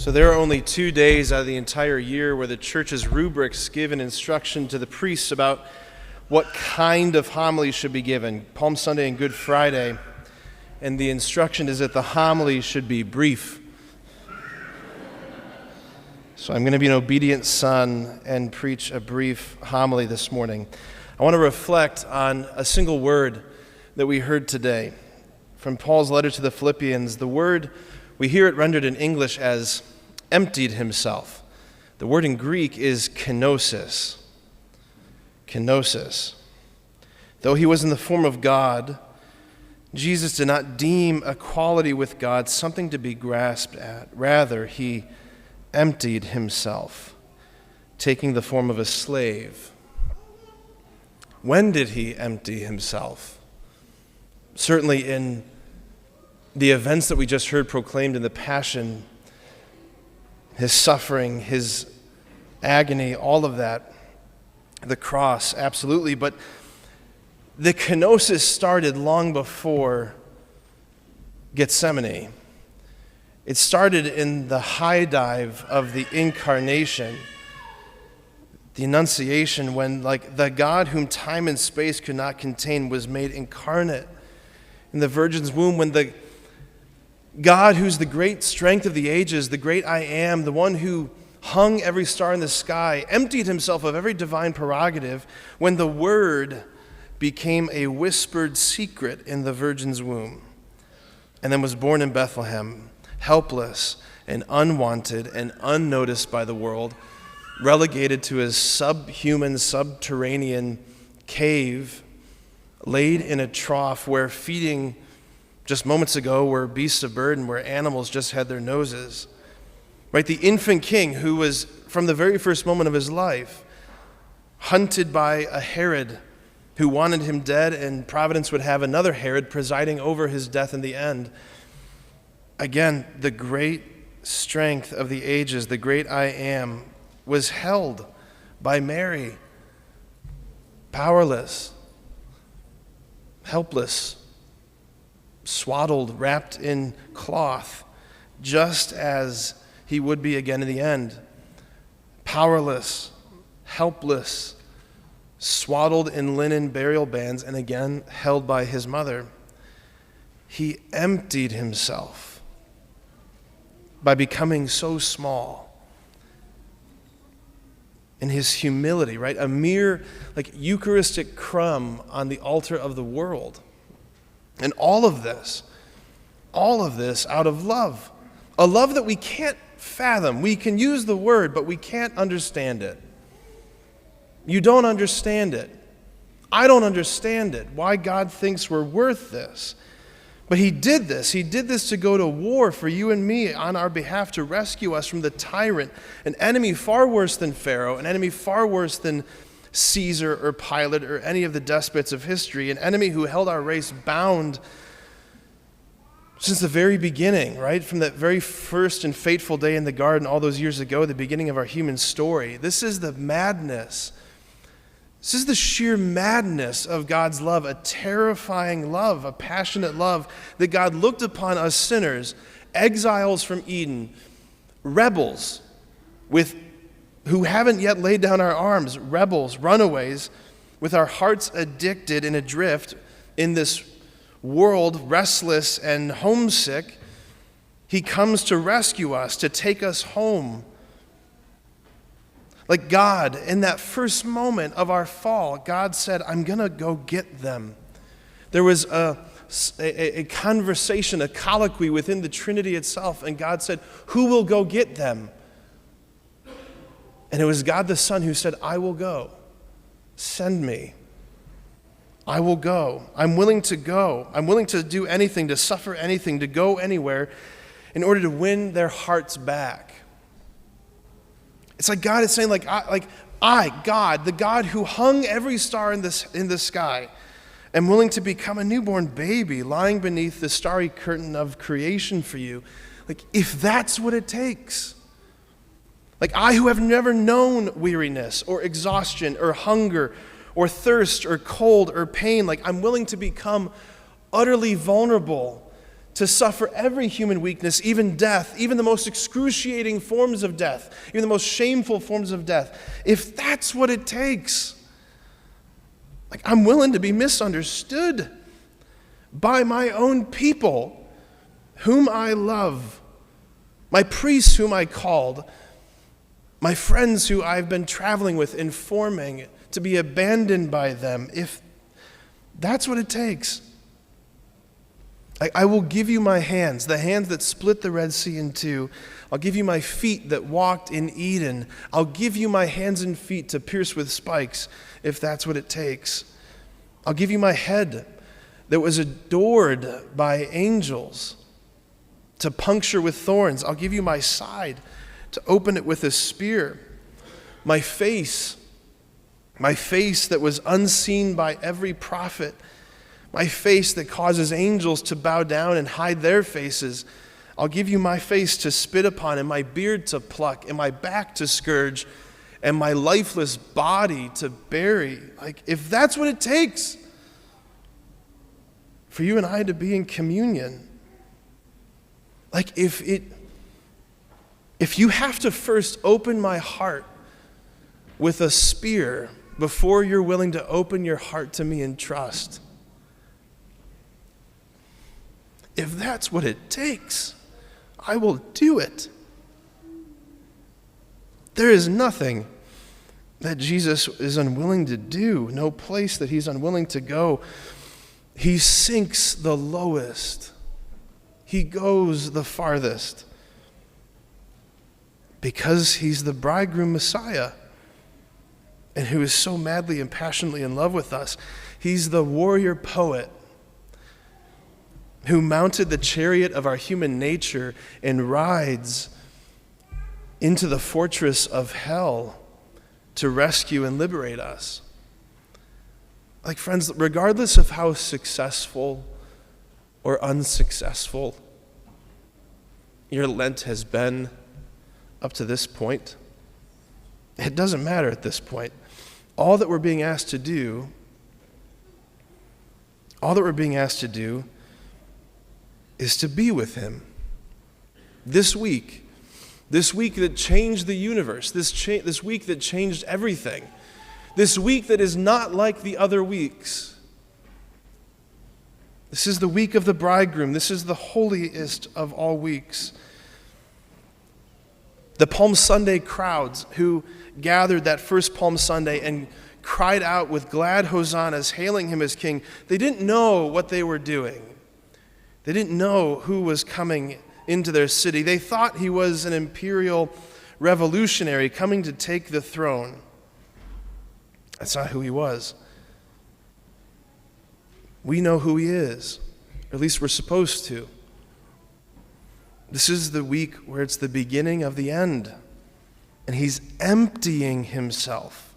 So there are only 2 days out of the entire year where the church's rubrics give an instruction to the priests about what kind of homily should be given, Palm Sunday and Good Friday. And the instruction is that the homily should be brief. So I'm going to be an obedient son and preach a brief homily this morning. I want to reflect on a single word that we heard today from Paul's letter to the Philippians. The word, we hear it rendered in English as emptied himself. The word in Greek is kenosis. Kenosis. Though he was in the form of God, Jesus did not deem equality with God something to be grasped at. Rather, he emptied himself, taking the form of a slave. When did he empty himself? Certainly in the events that we just heard proclaimed in the Passion, his suffering, his agony, all of that, the cross, absolutely. But the kenosis started long before Gethsemane. It started in the high dive of the incarnation, the Annunciation, when the God whom time and space could not contain was made incarnate in the Virgin's womb, when the God who's the great strength of the ages, the great I am, the one who hung every star in the sky, emptied himself of every divine prerogative, when the Word became a whispered secret in the Virgin's womb, and then was born in Bethlehem, helpless and unwanted and unnoticed by the world, relegated to his subhuman, subterranean cave, laid in a trough where feeding just moments ago were beasts of burden, where animals just had their noses. Right? The infant king who was, from the very first moment of his life, hunted by a Herod who wanted him dead, and Providence would have another Herod presiding over his death in the end. Again, the great strength of the ages, the great I am, was held by Mary, powerless, helpless, swaddled, wrapped in cloth, just as he would be again in the end. Powerless, helpless, swaddled in linen burial bands, and again held by his mother. He emptied himself by becoming so small in his humility, right? A mere Eucharistic crumb on the altar of the world. And all of this out of love. A love that we can't fathom. We can use the word, but we can't understand it. You don't understand it. I don't understand it, why God thinks we're worth this. But he did this. He did this to go to war for you and me on our behalf, to rescue us from the tyrant, an enemy far worse than Pharaoh, an enemy far worse than Caesar or Pilate or any of the despots of history, an enemy who held our race bound since the very beginning, right? From that very first and fateful day in the garden all those years ago, the beginning of our human story. This is the madness. This is the sheer madness of God's love, a terrifying love, a passionate love that God looked upon us sinners, exiles from Eden, rebels who haven't yet laid down our arms, rebels, runaways, with our hearts addicted and adrift in this world, restless and homesick. He comes to rescue us, to take us home. Like God, in that first moment of our fall, God said, I'm going to go get them. There was a conversation, a colloquy within the Trinity itself, and God said, who will go get them? And it was God the Son who said, I will go. Send me. I will go. I'm willing to go. I'm willing to do anything, to suffer anything, to go anywhere in order to win their hearts back. It's like God is saying, God, the God who hung every star in the sky, am willing to become a newborn baby lying beneath the starry curtain of creation for you. If that's what it takes. I who have never known weariness or exhaustion or hunger or thirst or cold or pain, I'm willing to become utterly vulnerable to suffer every human weakness, even death, even the most excruciating forms of death, even the most shameful forms of death, if that's what it takes, like, I'm willing to be misunderstood by my own people whom I love, my priests whom I called, my friends who I've been traveling with, informing, to be abandoned by them, if that's what it takes. I will give you my hands, the hands that split the Red Sea in two. I'll give you my feet that walked in Eden. I'll give you my hands and feet to pierce with spikes, if that's what it takes. I'll give you my head that was adored by angels to puncture with thorns. I'll give you my side to open it with a spear. My face that was unseen by every prophet. My face that causes angels to bow down and hide their faces. I'll give you my face to spit upon, and my beard to pluck, and my back to scourge, and my lifeless body to bury. Like, if that's what it takes for you and I to be in communion, like, if you have to first open my heart with a spear before you're willing to open your heart to me in trust, if that's what it takes, I will do it. There is nothing that Jesus is unwilling to do, no place that he's unwilling to go. He sinks the lowest. He goes the farthest because he's the bridegroom Messiah, and who is so madly and passionately in love with us. He's the warrior poet who mounted the chariot of our human nature and rides into the fortress of hell to rescue and liberate us. Like, friends, regardless of how successful or unsuccessful your Lent has been up to this point, it doesn't matter at this point. All that we're being asked to do is to be with him. This week that changed the universe, this week that changed everything, this week that is not like the other weeks. This is the week of the bridegroom. This is the holiest of all weeks. The Palm Sunday crowds who gathered that first Palm Sunday and cried out with glad hosannas, hailing him as king, they didn't know what they were doing. They didn't know who was coming into their city. They thought he was an imperial revolutionary coming to take the throne. That's not who he was. We know who he is, or at least we're supposed to. This is the week where it's the beginning of the end, and he's emptying himself.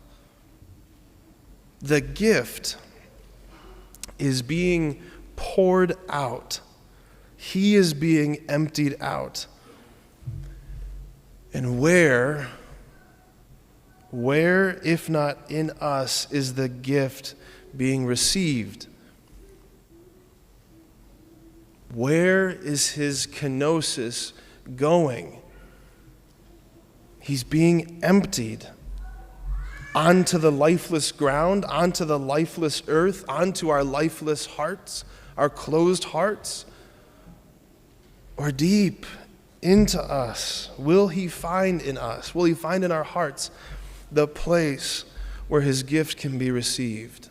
The gift is being poured out. He is being emptied out. And where, if not in us, is the gift being received? Where is his kenosis going? He's being emptied onto the lifeless ground, onto the lifeless earth, onto our lifeless hearts, our closed hearts, or deep into us. Will he find in us, will he find in our hearts the place where his gift can be received?